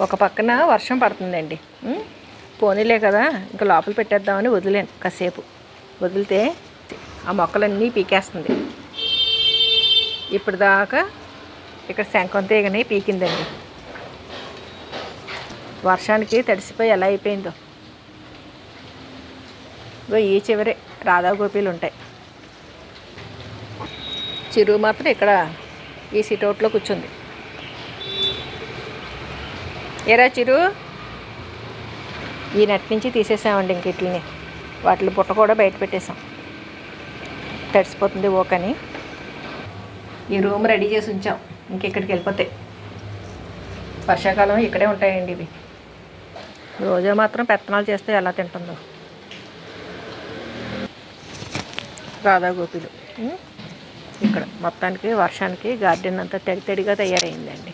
ఒక పక్కన వర్షం పడుతుందండి. పోనీలే కదా ఇంకా లోపల పెట్టేద్దామని వదిలేను. కాసేపు వదిలితే ఆ మొక్కలన్నీ పీకేస్తుంది. ఇప్పటిదాకా ఇక్కడ శంఖం తీగని పీకిందండి. వర్షానికి తడిసిపోయి ఎలా అయిపోయిందో. ఈ చివరే రాధా గోపీలు ఉంటాయి. చిరు మాత్రం ఇక్కడ ఈ సిటౌట్లో కూర్చుంది. ఏరా చిరు, ఈ నెట్ నుంచి తీసేసామండి ఇంక ఇట్లని. వాటిని పుట్ట కూడా బయట పెట్టేసాం, తడిసిపోతుంది ఓకని. ఈ రూమ్ రెడీ చేసి ఉంచాం ఇంకెక్కడికి వెళ్ళిపోతాయి. వర్షాకాలం ఇక్కడే ఉంటాయండి ఇవి. రోజా మాత్రం పెత్తనాలు చేస్తే ఎలా తింటుందో. రాధా గోపీలు ఇక్కడ మొత్తానికి వర్షానికి గార్డెన్ అంతా తడి తడిగా తయారైందండి.